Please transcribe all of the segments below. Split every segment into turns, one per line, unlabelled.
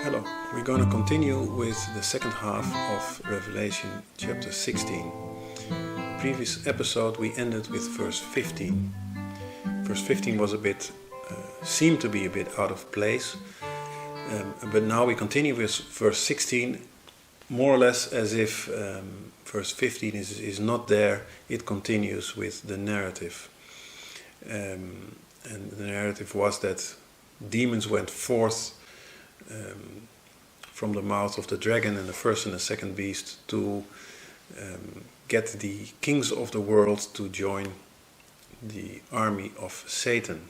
Hello, we're going to continue with the second half of Revelation chapter 16. Previous episode we ended with verse 15. Verse 15 was seemed to be a bit out of place, but now we continue with verse 16, more or less as if verse 15 is not there. It continues with the narrative. And the narrative was that demons went forth from the mouth of the dragon and the first and the second beast to get the kings of the world to join the army of Satan.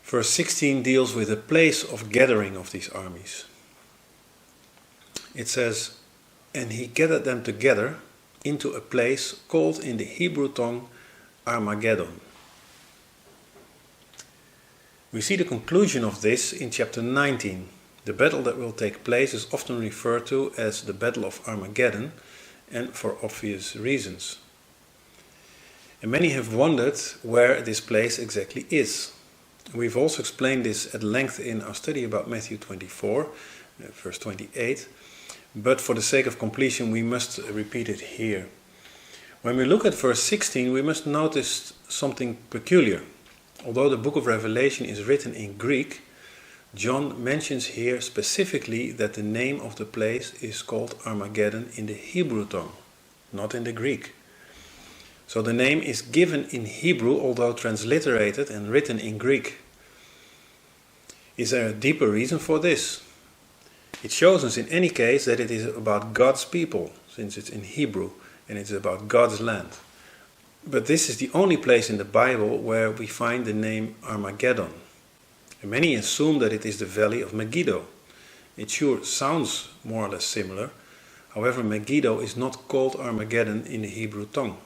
Verse 16 deals with the place of gathering of these armies. It says, "And he gathered them together into a place called in the Hebrew tongue Armageddon." We see the conclusion of this in chapter 19. The battle that will take place is often referred to as the Battle of Armageddon, and for obvious reasons. And many have wondered where this place exactly is. We've also explained this at length in our study about Matthew 24, verse 28, but for the sake of completion we must repeat it here. When we look at verse 16, we must notice something peculiar. Although the book of Revelation is written in Greek, John mentions here specifically that the name of the place is called Armageddon in the Hebrew tongue, not in the Greek. So the name is given in Hebrew, although transliterated and written in Greek. Is there a deeper reason for this? It shows us in any case that it is about God's people, since it's in Hebrew, and it's about God's land. But this is the only place in the Bible where we find the name Armageddon. And many assume that it is the valley of Megiddo. It sure sounds more or less similar. However, Megiddo is not called Armageddon in the Hebrew tongue,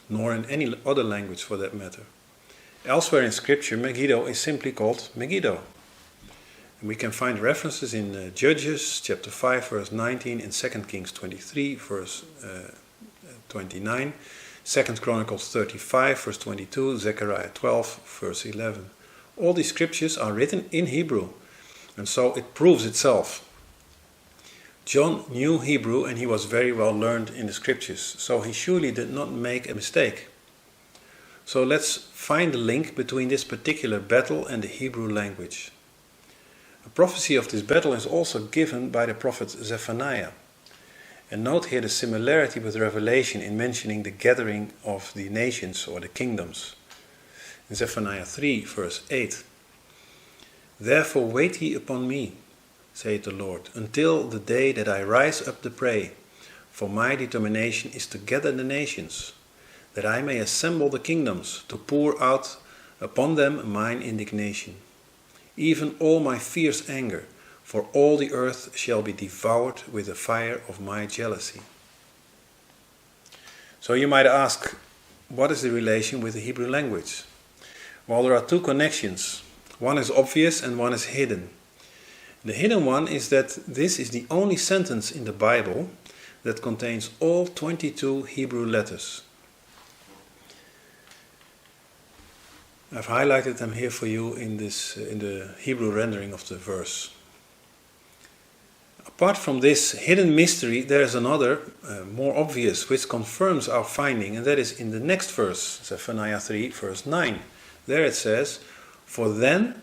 nor in any other language for that matter. Elsewhere in Scripture, Megiddo is simply called Megiddo. And we can find references in Judges chapter 5 verse 19 and 2 Kings 23 verse 29, 2 Chronicles 35 verse 22, Zechariah 12 verse 11. All these scriptures are written in Hebrew, and so it proves itself. John knew Hebrew and he was very well learned in the scriptures, so he surely did not make a mistake. So let's find the link between this particular battle and the Hebrew language. A prophecy of this battle is also given by the prophet Zephaniah. And note here the similarity with Revelation in mentioning the gathering of the nations or the kingdoms. In Zephaniah 3 verse 8, "Therefore wait ye upon me, saith the Lord, until the day that I rise up to pray. For my determination is to gather the nations, that I may assemble the kingdoms, to pour out upon them mine indignation, even all my fierce anger, for all the earth shall be devoured with the fire of my jealousy." So you might ask, what is the relation with the Hebrew language? Well, there are two connections. One is obvious and one is hidden. The hidden one is that this is the only sentence in the Bible that contains all 22 Hebrew letters. I've highlighted them here for you in the Hebrew rendering of the verse. Apart from this hidden mystery, there is another, more obvious, which confirms our finding, and that is in the next verse, Zephaniah 3, verse 9. There it says, "For then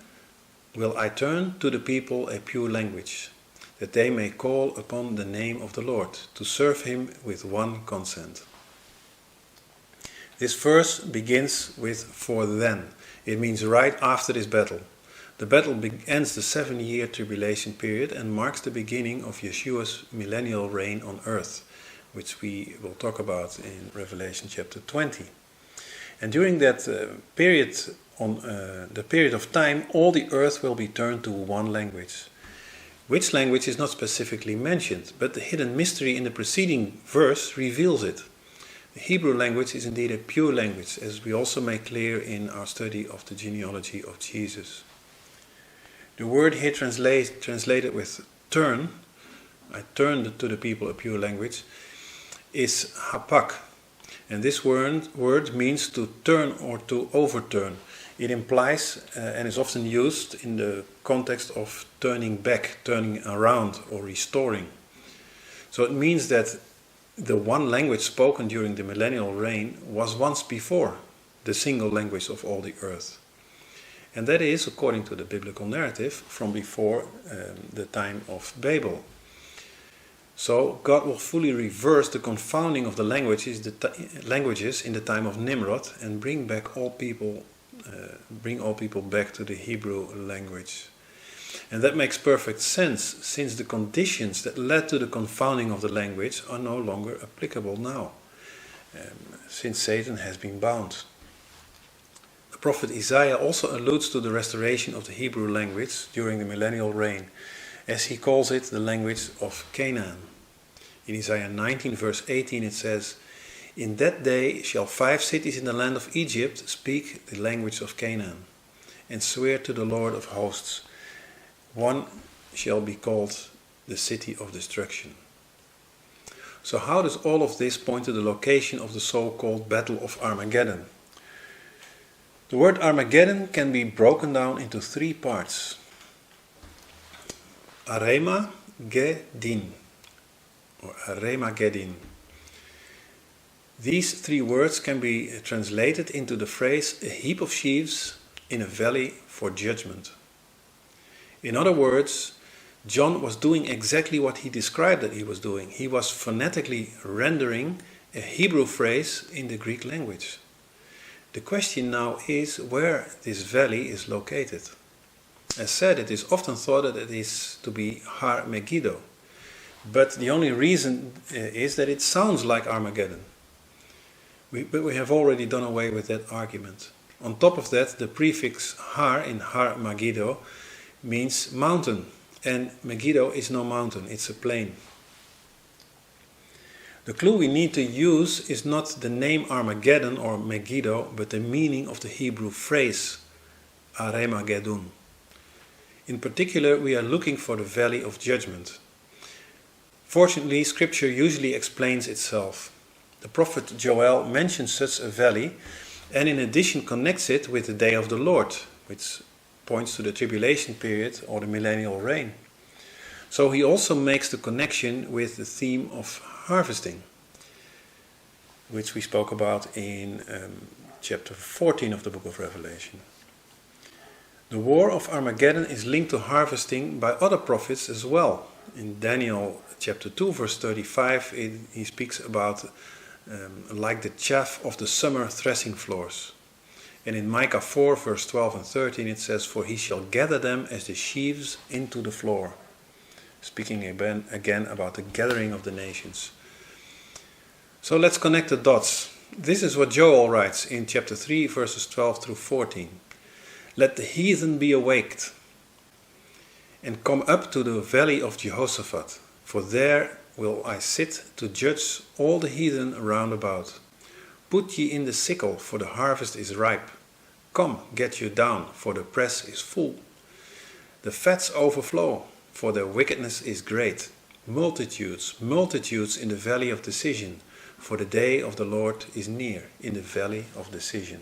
will I turn to the people a pure language, that they may call upon the name of the Lord, to serve him with one consent." This verse begins with "for then." It means right after this battle. The battle ends the 7-year tribulation period and marks the beginning of Yeshua's millennial reign on earth, which we will talk about in Revelation chapter 20. And during that period of time, all the earth will be turned to one language. Which language is not specifically mentioned, but the hidden mystery in the preceding verse reveals it. The Hebrew language is indeed a pure language, as we also make clear in our study of the genealogy of Jesus. The word here translated with turn, I turned to the people a pure language, is hapak. And this word means to turn or to overturn. It implies and is often used in the context of turning back, turning around, or restoring. So it means that the one language spoken during the millennial reign was once before the single language of all the earth. And that is, according to the biblical narrative, from before the time of Babel. So God will fully reverse the confounding of the languages in the time of Nimrod and bring all people back to the Hebrew language. And that makes perfect sense, since the conditions that led to the confounding of the language are no longer applicable now, since Satan has been bound. The prophet Isaiah also alludes to the restoration of the Hebrew language during the millennial reign, as he calls it the language of Canaan. In Isaiah 19 verse 18 it says, "In that day shall 5 cities in the land of Egypt speak the language of Canaan, and swear to the Lord of hosts. One shall be called the city of destruction." So how does all of this point to the location of the so-called Battle of Armageddon? The word Armageddon can be broken down into 3 parts. Armageddon, or Armageddon. These 3 words can be translated into the phrase "a heap of sheaves in a valley for judgment." In other words, John was doing exactly what he described that he was doing. He was phonetically rendering a Hebrew phrase in the Greek language. The question now is where this valley is located. As said, it is often thought that it is to be Har Megiddo, but the only reason is that it sounds like Armageddon. But we have already done away with that argument. On top of that, the prefix Har in Har Megiddo means mountain, and Megiddo is no mountain, it's a plain. The clue we need to use is not the name Armageddon or Megiddo, but the meaning of the Hebrew phrase Armageddon. In particular, we are looking for the valley of judgment. Fortunately, Scripture usually explains itself. The prophet Joel mentions such a valley, and in addition connects it with the day of the Lord, which points to the tribulation period or the millennial reign. So he also makes the connection with the theme of harvesting, which we spoke about in chapter 14 of the book of Revelation. The war of Armageddon is linked to harvesting by other prophets as well. In Daniel chapter 2 verse 35 he speaks about like the chaff of the summer threshing floors. And in Micah 4 verse 12 and 13 it says, "For he shall gather them as the sheaves into the floor." Speaking again about the gathering of the nations. So let's connect the dots. This is what Joel writes in chapter 3 verses 12 through 14. "Let the heathen be awaked, and come up to the valley of Jehoshaphat, for there will I sit to judge all the heathen round about. Put ye in the sickle, for the harvest is ripe. Come, get you down, for the press is full. The fats overflow, for their wickedness is great. Multitudes, multitudes in the valley of decision, for the day of the Lord is near, in the valley of decision."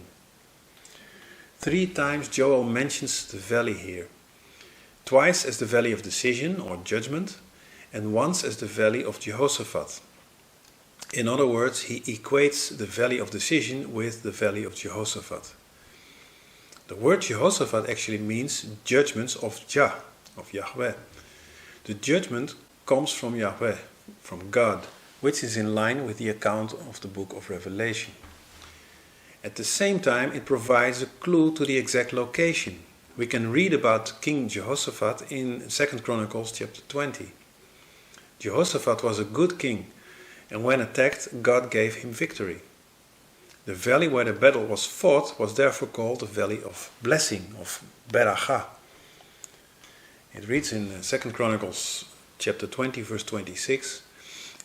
3 times Joel mentions the valley here. Twice as the valley of decision or judgment, and once as the valley of Jehoshaphat. In other words, he equates the valley of decision with the valley of Jehoshaphat. The word Jehoshaphat actually means judgments of Jah, of Yahweh. The judgment comes from Yahweh, from God, which is in line with the account of the book of Revelation. At the same time, it provides a clue to the exact location. We can read about King Jehoshaphat in 2 Chronicles chapter 20. Jehoshaphat was a good king, and when attacked, God gave him victory. The valley where the battle was fought was therefore called the Valley of Blessing, of Berakah. It reads in 2 Chronicles chapter 20 verse 26,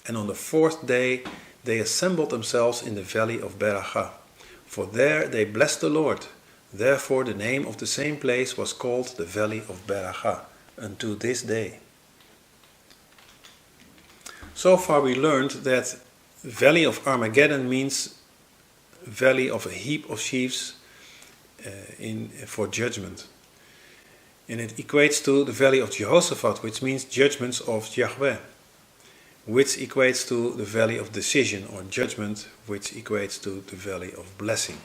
"And on the fourth day they assembled themselves in the Valley of Berakah, for there they blessed the Lord. Therefore the name of the same place was called the Valley of Berakah unto this day." So far we learned that Valley of Armageddon means valley of a heap of sheaves for judgment. And it equates to the Valley of Jehoshaphat, which means judgments of Yahweh, which equates to the Valley of Decision or Judgment, which equates to the Valley of Blessing.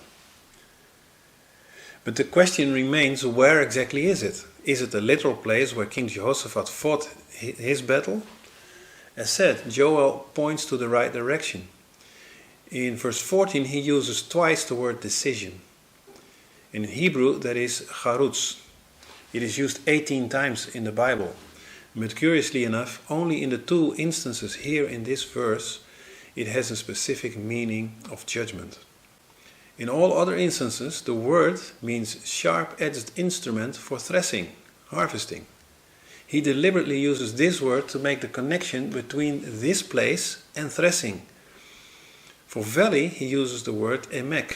But the question remains, where exactly is it? Is it a literal place where King Jehoshaphat fought his battle? As said, Joel points to the right direction. In verse 14 he uses twice the word decision. In Hebrew that is charutz. It is used 18 times in the Bible. But curiously enough, only in the two instances here in this verse it has a specific meaning of judgment. In all other instances the word means sharp-edged instrument for threshing, harvesting. He deliberately uses this word to make the connection between this place and threshing. For valley he uses the word emek,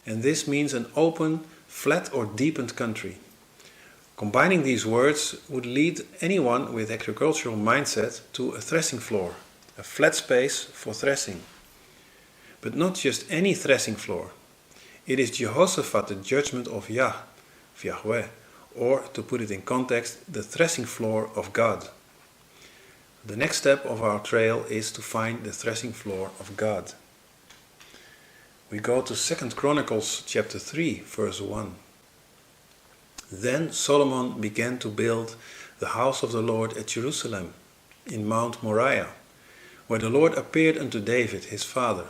and this means an open, flat or deepened country. Combining these words would lead anyone with agricultural mindset to a threshing floor, a flat space for threshing. But not just any threshing floor. It is Jehoshaphat, the judgment of Yahweh, or to put it in context, the threshing floor of God. The next step of our trail is to find the threshing floor of God. We go to 2 Chronicles chapter 3 verse 1. Then Solomon began to build the house of the Lord at Jerusalem, in Mount Moriah, where the Lord appeared unto David his father,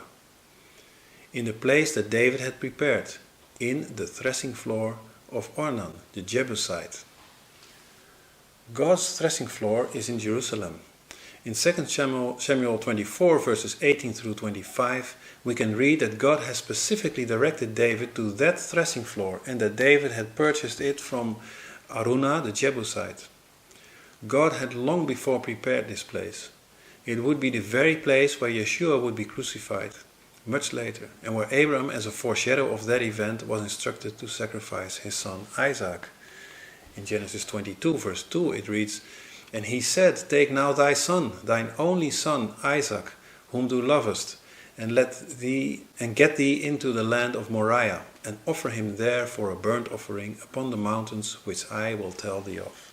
in the place that David had prepared, in the threshing floor of Ornan the Jebusite. God's threshing floor is in Jerusalem. In 2 Samuel 24 verses 18 through 25 we can read that God has specifically directed David to that threshing floor and that David had purchased it from Araunah the Jebusite. God had long before prepared this place. It would be the very place where Yeshua would be crucified much later, and where Abraham, as a foreshadow of that event, was instructed to sacrifice his son Isaac. In Genesis 22 verse 2 it reads, "And he said, Take now thy son, thine only son Isaac, whom thou lovest, and get thee into the land of Moriah, and offer him there for a burnt offering upon the mountains which I will tell thee of."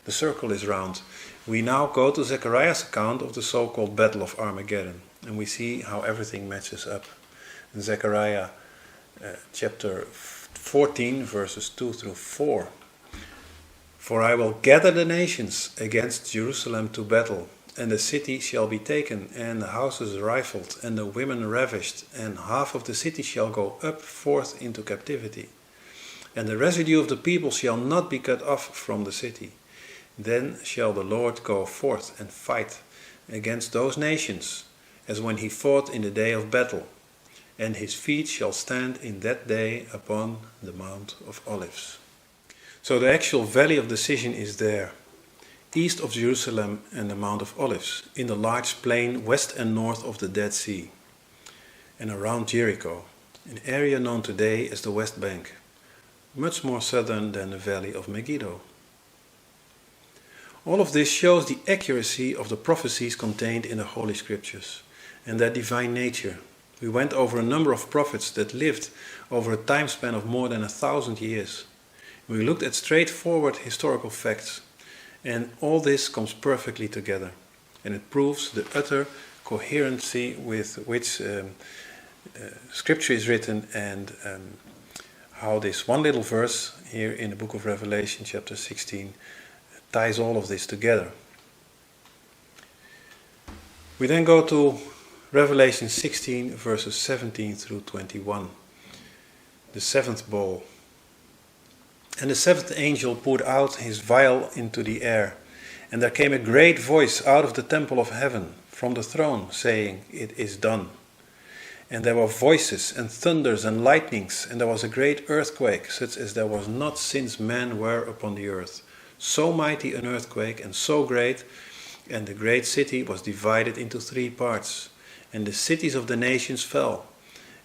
The circle is round. We now go to Zechariah's account of the so-called Battle of Armageddon, and we see how everything matches up. In Zechariah chapter 14 verses 2 through 4. "For I will gather the nations against Jerusalem to battle, and the city shall be taken, and the houses rifled, and the women ravished, and half of the city shall go up forth into captivity. And the residue of the people shall not be cut off from the city. Then shall the Lord go forth and fight against those nations, as when he fought in the day of battle, and his feet shall stand in that day upon the Mount of Olives." So the actual Valley of Decision is there, east of Jerusalem and the Mount of Olives, in the large plain west and north of the Dead Sea, and around Jericho, an area known today as the West Bank, much more southern than the Valley of Megiddo. All of this shows the accuracy of the prophecies contained in the Holy Scriptures and their divine nature. We went over a number of prophets that lived over a time span of more than 1,000 years. We looked at straightforward historical facts, and all this comes perfectly together, and it proves the utter coherency with which Scripture is written, and how this one little verse here in the book of Revelation chapter 16 ties all of this together. We then go to Revelation 16 verses 17 through 21, the seventh bowl. And the seventh angel poured out his vial into the air, and there came a great voice out of the temple of heaven, from the throne, saying, "It is done." And there were voices and thunders and lightnings, and there was a great earthquake, such as there was not since men were upon the earth. So mighty an earthquake, and so great, and the great city was divided into 3 parts, and the cities of the nations fell.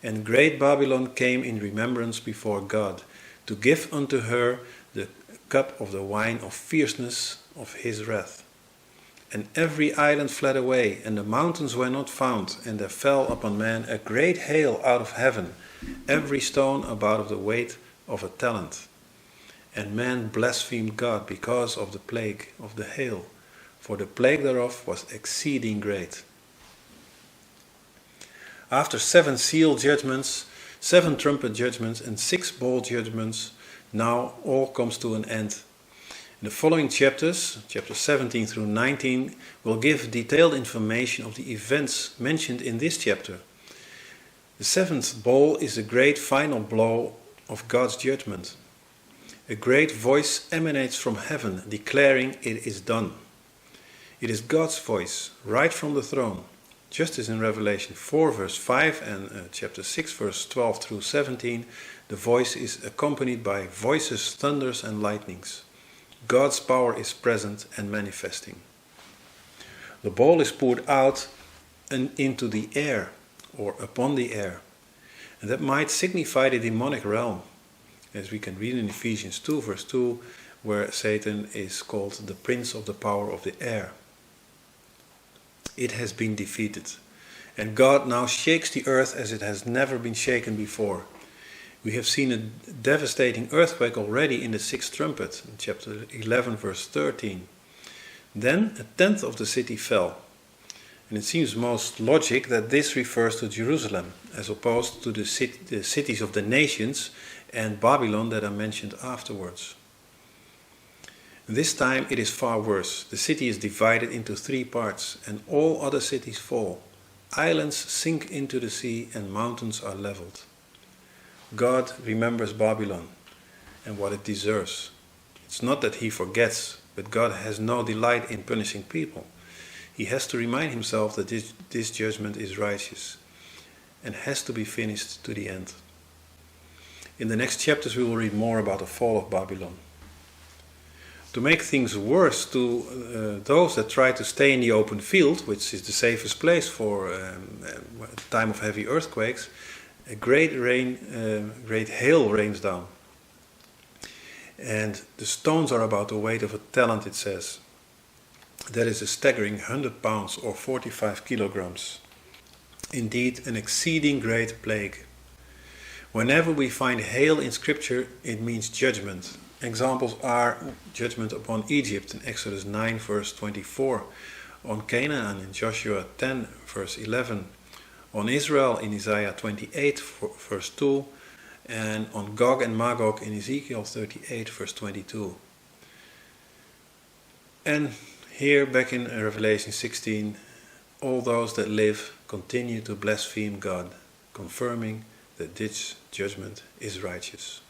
And great Babylon came in remembrance before God, to give unto her the cup of the wine of fierceness of his wrath. And every island fled away, and the mountains were not found, and there fell upon man a great hail out of heaven, every stone about of the weight of a talent. And man blasphemed God because of the plague of the hail, for the plague thereof was exceeding great. After 7 seal judgments, 7 trumpet judgments, and 6 bowl judgments, now all comes to an end. The following chapters, chapters 17 through 19, will give detailed information of the events mentioned in this chapter. The 7th bowl is the great final blow of God's judgment. A great voice emanates from heaven, declaring it is done. It is God's voice, right from the throne, just as in Revelation 4 verse 5 and chapter 6 verse 12 through 17, the voice is accompanied by voices, thunders and lightnings. God's power is present and manifesting. The bowl is poured out and into the air, or upon the air, and that might signify the demonic realm, as we can read in Ephesians 2 verse 2, where Satan is called the prince of the power of the air. It has been defeated, and God now shakes the earth as it has never been shaken before. We have seen a devastating earthquake already in the 6th trumpet, in chapter 11 verse 13. Then 1/10 of the city fell, and it seems most logic that this refers to Jerusalem, as opposed to the cities of the nations and Babylon that are mentioned afterwards. This time it is far worse. The city is divided into 3 parts, and all other cities fall. Islands sink into the sea, and mountains are leveled. God remembers Babylon and what it deserves. It's not that he forgets, but God has no delight in punishing people. He has to remind himself that this judgment is righteous and has to be finished to the end. In the next chapters we will read more about the fall of Babylon. To make things worse to those that try to stay in the open field, which is the safest place for a time of heavy earthquakes, a great hail rains down. And the stones are about the weight of a talent, it says. That is a staggering 100 pounds or 45 kilograms. Indeed, an exceeding great plague. Whenever we find hail in Scripture, it means judgment. Examples are judgment upon Egypt in Exodus 9 verse 24, on Canaan in Joshua 10 verse 11, on Israel in Isaiah 28 verse 2, and on Gog and Magog in Ezekiel 38 verse 22. And here back in Revelation 16, all those that live continue to blaspheme God, confirming that this judgment is righteous.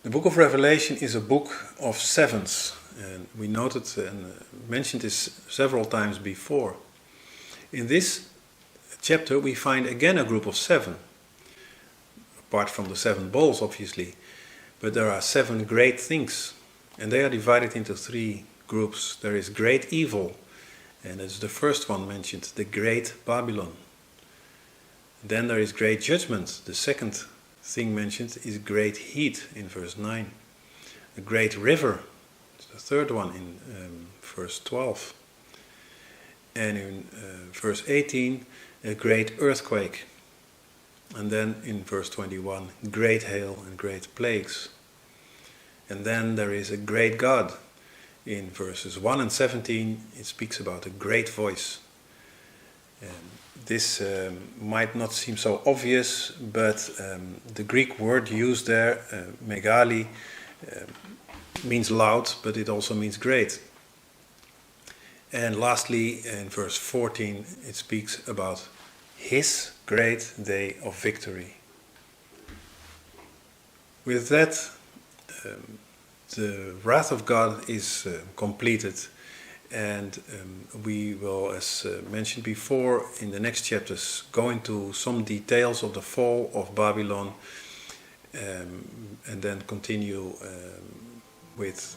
The book of Revelation is a book of sevens, and we noted and mentioned this several times before. In this chapter we find again a group of 7, apart from the 7 bowls obviously, but there are 7 great things, and they are divided into 3 groups. There is great evil, and it's the first one mentioned, the great Babylon. Then there is great judgment. The second thing mentioned is great heat in verse 9. A great river, the third one in verse 12. And in verse 18, a great earthquake. And then in verse 21, great hail and great plagues. And then there is a great God. In verses 1 and 17, it speaks about a great voice. This might not seem so obvious, but the Greek word used there, megali, means loud, but it also means great. And lastly, in verse 14, it speaks about his great day of victory. With that, the wrath of God is completed, and we will, as mentioned before, in the next chapters go into some details of the fall of Babylon, and then continue with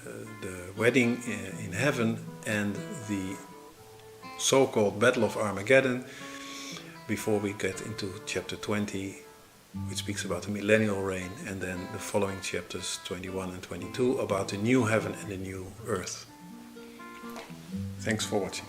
the wedding in heaven and the so-called Battle of Armageddon, before we get into chapter 20, which speaks about the millennial reign, and then the following chapters 21 and 22 about the new heaven and the new earth. Thanks for watching.